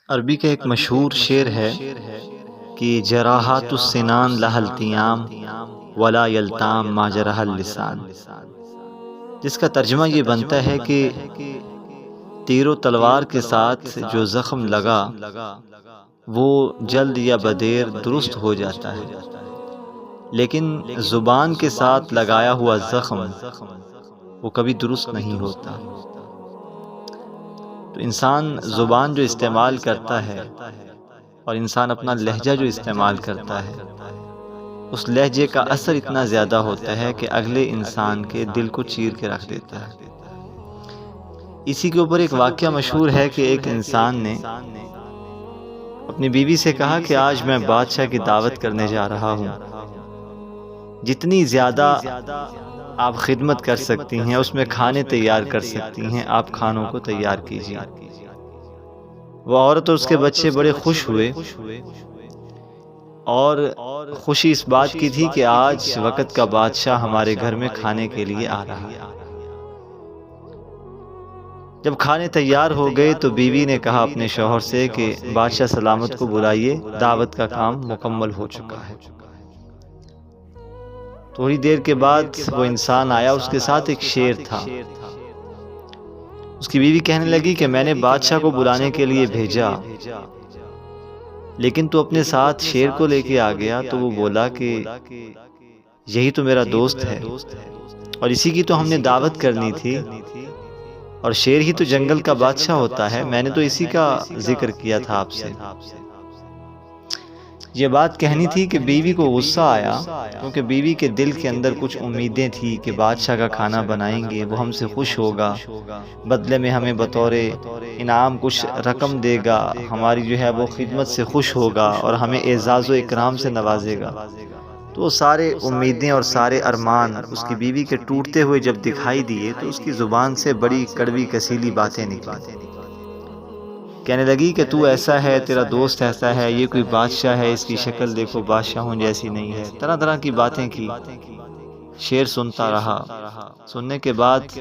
عربی کا ایک مشہور شعر ہے کہ جراحات السنان لها التیام ولا یلتام ما جرح اللسان، جس کا ترجمہ یہ بنتا ہے کہ تیر و تلوار کے ساتھ جو زخم لگا وہ جلد یا بدیر درست ہو جاتا ہے، لیکن زبان کے ساتھ لگایا ہوا زخم وہ کبھی درست نہیں ہوتا۔ تو انسان زبان جو استعمال کرتا ہے اور انسان اپنا لہجہ جو استعمال کرتا ہے، اس لہجے کا اثر اتنا زیادہ ہوتا ہے کہ اگلے انسان کے دل کو چیر کے رکھ دیتا ہے۔ اسی کے اوپر ایک واقعہ مشہور ہے کہ ایک انسان نے اپنی بیوی سے کہا کہ آج میں بادشاہ کی دعوت کرنے جا رہا ہوں، جتنی زیادہ آپ خدمت کر سکتی ہیں، اس میں کھانے تیار کر سکتی ہیں، آپ کھانوں کو تیار کیجیے۔ وہ عورت اور اس کے بچے بڑے خوش ہوئے اور خوشی اس بات کی تھی کہ آج وقت کا بادشاہ ہمارے گھر میں کھانے کے لیے آ رہا ہے۔ جب کھانے تیار ہو گئے تو بیوی نے کہا اپنے شوہر سے کہ بادشاہ سلامت کو بلائیے، دعوت کا کام مکمل ہو چکا ہے۔ تھوڑی دیر کے بعد وہ انسان آیا، اس کے ساتھ ایک شیر تھا۔ اس کی بیوی کہنے لگی کہ میں نے بادشاہ کو بلانے کے لیے بھیجا، لیکن تو اپنے ساتھ شیر کو لے کے آ گیا۔ تو وہ بولا کہ یہی تو میرا دوست ہے اور اسی کی تو ہم نے دعوت کرنی تھی، اور شیر ہی تو جنگل کا بادشاہ ہوتا ہے، میں نے تو اسی کا ذکر کیا تھا آپ سے۔ یہ بات کہنی تھی کہ بیوی کو غصہ آیا، کیونکہ بیوی کے دل کے اندر کچھ امیدیں تھی کہ بادشاہ کا کھانا بنائیں گے، وہ ہم سے خوش ہوگا، بدلے میں ہمیں بطور انعام کچھ رقم دے گا، ہماری جو ہے وہ خدمت سے خوش ہوگا اور ہمیں اعزاز و اکرام سے نوازے گا۔ تو وہ سارے امیدیں اور سارے ارمان اس کی بیوی کے ٹوٹتے ہوئے جب دکھائی دیے تو اس کی زبان سے بڑی کڑوی کسیلی باتیں نکلی۔ کہنے لگی کہ تو ایسا ہے، تیرا دوست ایسا ہے، یہ کوئی بادشاہ ہے، اس کی شکل دیکھو بادشاہوں جیسی نہیں ہے، طرح طرح کی باتیں کی۔ شیر سنتا رہا۔ سننے کے بعد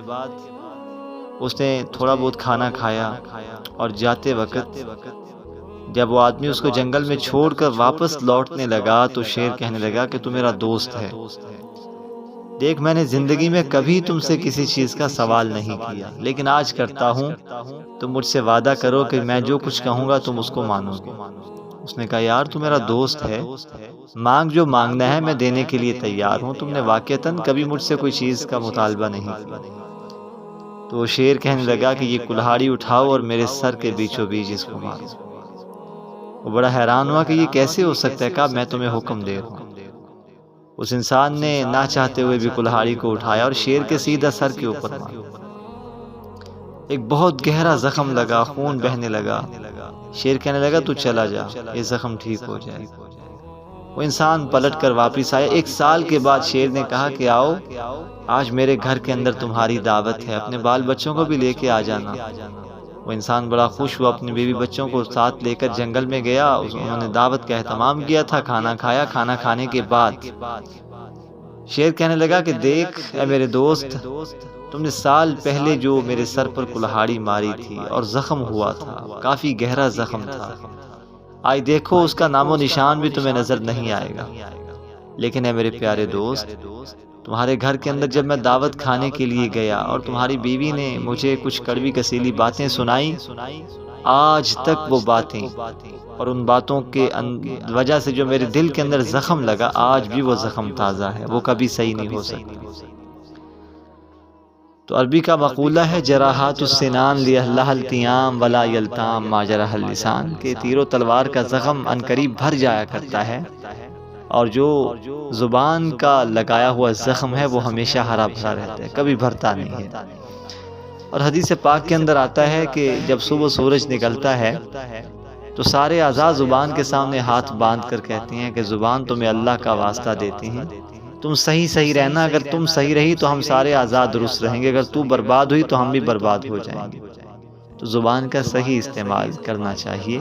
اس نے تھوڑا بہت کھانا کھایا اور جاتے وقت جب وہ آدمی اس کو جنگل میں چھوڑ کر واپس لوٹنے لگا تو شیر کہنے لگا کہ تو میرا دوست ہے، دیکھ میں نے زندگی میں کبھی تم سے کسی چیز کا سوال نہیں کیا، لیکن آج کرتا ہوں، تم مجھ سے وعدہ کرو کہ میں جو کچھ کہوں گا تم اس کو مانو گے۔ اس نے کہا یار تو میرا دوست ہے، مانگ جو مانگنا ہے میں دینے کے لیے تیار ہوں، تم نے واقعتاً کبھی مجھ سے کوئی چیز کا مطالبہ نہیں کیا۔ تو وہ شیر کہنے لگا کہ یہ کلہاڑی اٹھاؤ اور میرے سر کے بیچوں بیچ اس کو مارو۔ وہ بڑا حیران ہوا کہ یہ کیسے ہو سکتا ہے، کہا میں تمہیں حکم دے رہا ہوں۔ اس انسان نے نہ چاہتے ہوئے بھی کلہاڑی کو اٹھایا اور شیر کے سیدھا سر کے اوپر مارا۔ ایک بہت گہرا زخم لگا، خون بہنے لگا۔ شیر کہنے لگا تو چلا جا، یہ زخم ٹھیک ہو جائے۔ وہ انسان پلٹ کر واپس آیا۔ 1 سال کے بعد شیر نے کہا کہ آؤ، آج میرے گھر کے اندر تمہاری دعوت ہے، اپنے بال بچوں کو بھی لے کے آ جانا۔ وہ انسان بڑا خوش ہوا، اپنی بیوی بچوں کو ساتھ لے کر جنگل میں گیا۔ انہوں نے دعوت کا اہتمام کیا تھا، کھانا کھایا۔ کھانا کھانے کے بعد شیر کہنے لگا کہ دیکھ اے میرے دوست، تم نے سال پہلے جو میرے سر پر کلہاڑی ماری تھی اور زخم ہوا تھا، کافی گہرا زخم تھا، آج دیکھو اس کا نام و نشان بھی تمہیں نظر نہیں آئے گا۔ لیکن اے میرے پیارے دوست، تمہارے گھر کے اندر جب میں دعوت کھانے کے لیے گیا اور تمہاری بیوی نے مجھے کچھ کڑوی کسیلی باتیں سنائیں، آج تک وہ باتیں اور ان باتوں کے وجہ سے جو میرے دل کے اندر زخم لگا، آج بھی وہ زخم تازہ ہے، وہ کبھی صحیح نہیں ہو سکتا۔ تو عربی کا مقولہ ہے جراحات السنان لها التیام ولا یلتام ما جرح اللسان، کہ تیر و تلوار کا زخم عنقریب بھر جایا کرتا ہے اور جو زبان کا لگایا ہوا زخم ہے وہ ہمیشہ ہرا بھرا رہتا ہے، کبھی بھرتا نہیں ہے۔ اور حدیث پاک کے اندر آتا ہے کہ جب صبح سورج نکلتا ہے تو سارے اعضاء زبان کے سامنے ہاتھ باندھ کر کہتی ہیں کہ زبان تمہیں اللہ کا واسطہ دیتی ہیں، تم صحیح رہنا، اگر تم صحیح رہی تو ہم سارے اعضاء درست رہیں گے، اگر تو برباد ہوئی تو ہم بھی برباد ہو جائیں گے۔ تو زبان کا صحیح استعمال کرنا چاہیے،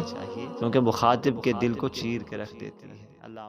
کیونکہ مخاطب کے دل کو چیر کے رکھ دیتی ہے۔ اللہ